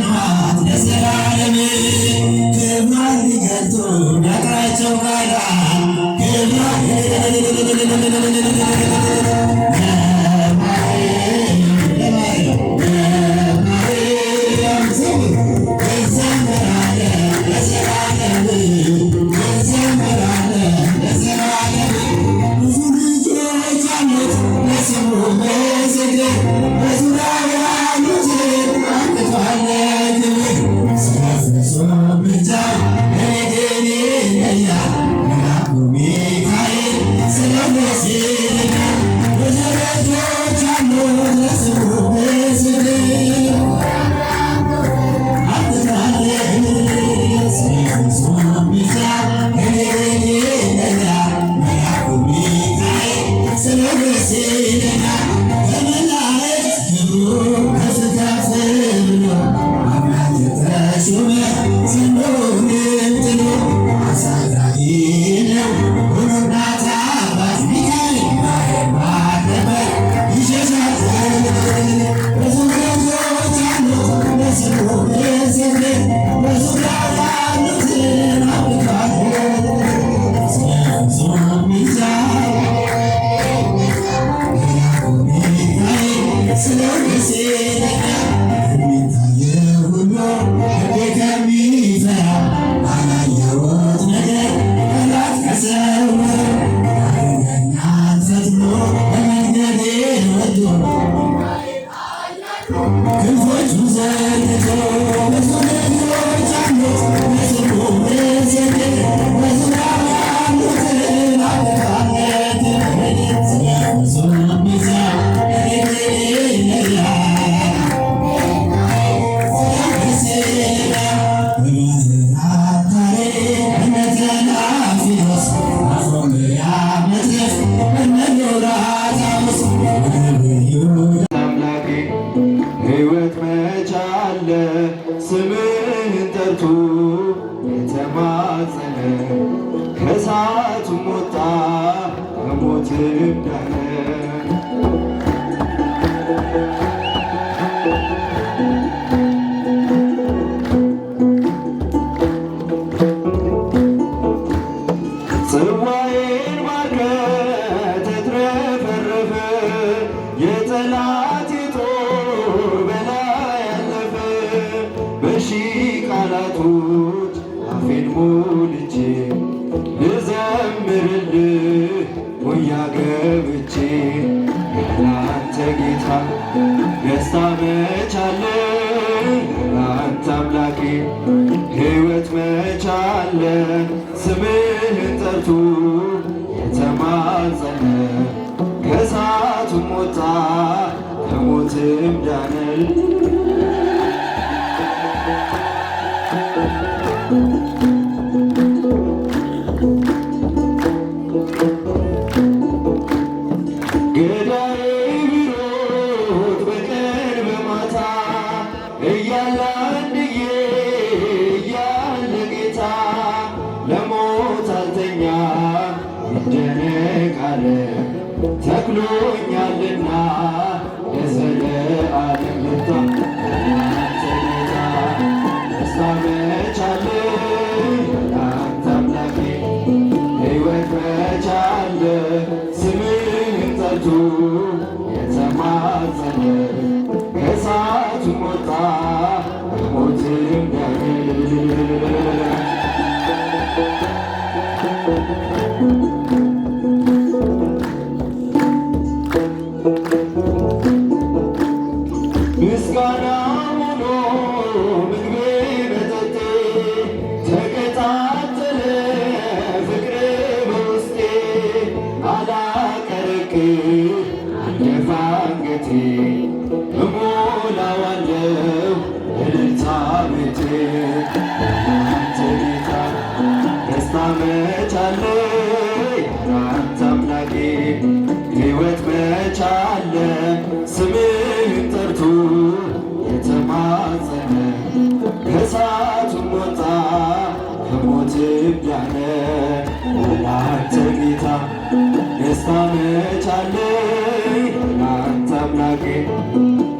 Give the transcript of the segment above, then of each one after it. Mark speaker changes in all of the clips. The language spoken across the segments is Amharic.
Speaker 1: Amen.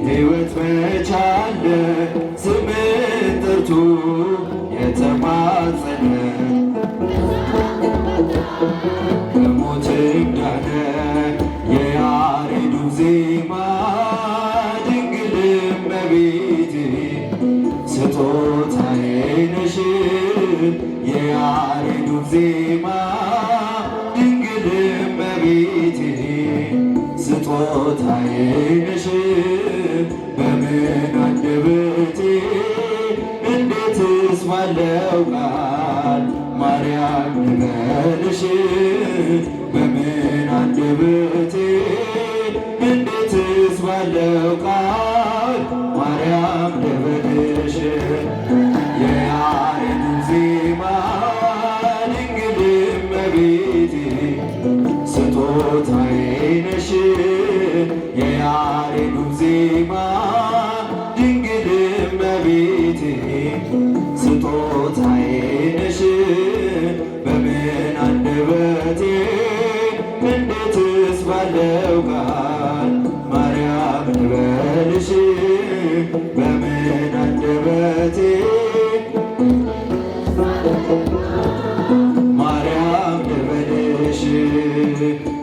Speaker 1: ሕይወት መቻለ ስምህ በፊቱ የተማጸነ ከሞት ዳነ። የያሬዱ ዜማ ድንግል እመቤቴ ስጦታዬ ነሽ። የያሬዱ ዜማ ድንግል እመቤቴ ስጦታዬ ነሽ። በምን አንደበቴ እንዴትስ ባለው ቃል ማርያም ልበልሽ። በምን አንደበቴ እንዴትስ ባለው ቃል ማርያም ልበልሽ። የያሬዱ ዜማ ድንግል እመቤቴ ስጦታዬ ነሽ። የያሬዱ ዜማ ድንግል እመቤቴ ስጦታዬ ነሽ። በምን አንደበቴ እንዴትስ ባለው ቃል ማርያም ልበልሽ። በምን አንደበቴ ማርያም ልበልሽ።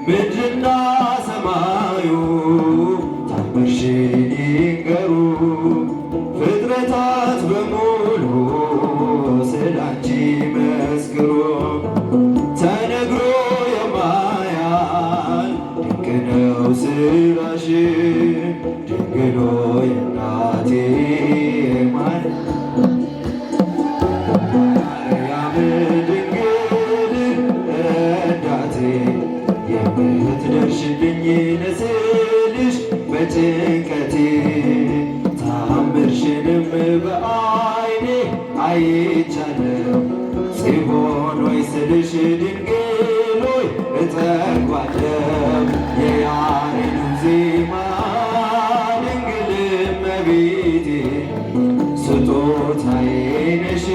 Speaker 1: ምድርና ሰማዩ ታምርሽን ይንገሩ፣ ፍጥረታት በሙሉ ስላንቺ መስክሩ። ተነግሮ የማያልቅ ድንቅ ነው ስራሽ፣ ድንግል ሆይ እናቴ ማርያም ድንግል ረዳቴ የምትደርሽልኝ ነስልሽ በጭንቀቴ ታምርሽንም በዓይኔ አይቻለው። ጽዮን ሆይ ስልሽ ድንግል ሆይ እጠግባለው። የያሬዱ ዜማ ድንግል እመቤቴ ስጦታዬ ነሽ።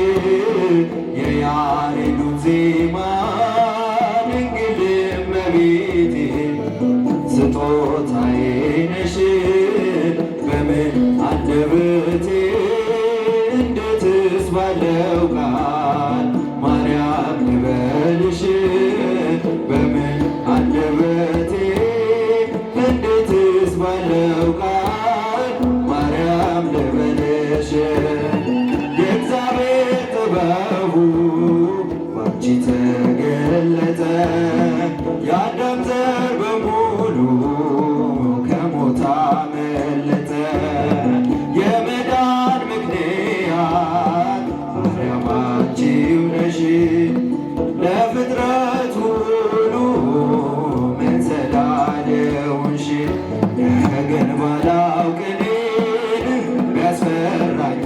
Speaker 1: የያሬዱ ዜማ ድንግል እመቤቴ ስጦታዬ ነሽ። በምን አንደበቴ እንዴትስ ባለው ቃል ማርያም ልበልሽ። በምን አንደበቴ እንዴትስ ባለው ቃል ማርያም ልበልሽ። የእግዚአብሔር ጥበቡ ባንቺ ተገለጠ። የአዳም ዘር በሙሉ ከሞት አመለጠ። የመዳን ምክንያት ማርያም አንቺው ነሽ። ለፍጥረት ሁሉ መሰላል የሆንሽ ነገን ባላውቅ እኔን ቢያስፈራኝ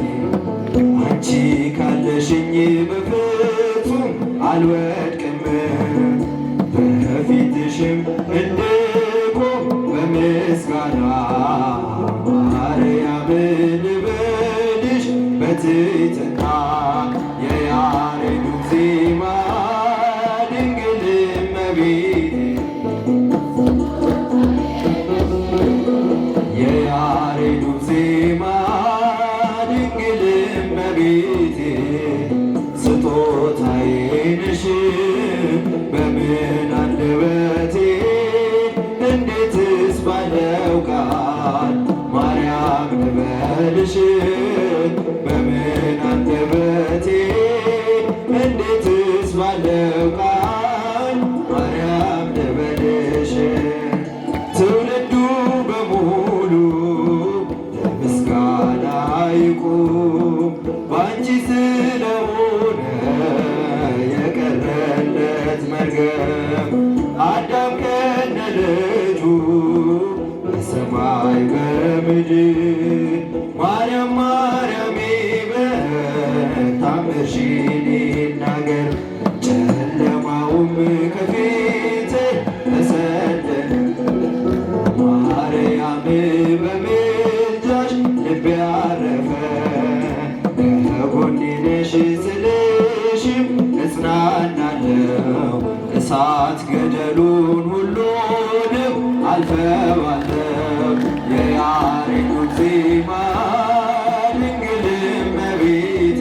Speaker 1: አንቺ ካለሽኝ በፍጹም አልወድቅም። በፊትሽም እንድቆም በምስጋና ማርያም ልበልሽ በትሕትና። የያሬዱ ዜማ ድንግል እመቤቴ የያሬዱ ዜማ ድንግል እመቤቴ ስጦታዬ ነሽ። በምን አንደበቴ እንዴትስ ባለው ቃል ማርያም ልበልሽ። በምን አንደበቴ እንዴትስ ባለው ቃል ማርያም ልበልሽ። ትውልዱ በሙሉ ለምስጋና ይቁም፣ ባንቺ ስለሆነ የቀረለት መርገም። አዳም ከነ ልጁ በሰማይ በምድር ማርያም ማርያም ይበል ታምርሽን ይናገር። ጨለማውም ከፊቴ ተሰደደ። ማርያም በምልጃሽ ልቤ አረፈ። ከጎኔ ነሽ ስልሽም እጽናናለሁ። እሳት ገደሉን ሁሉንም አልፈዋለሁ። የያሬዱ ዜማ ድንግል እመቤቴ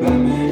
Speaker 1: በምሕረትሽ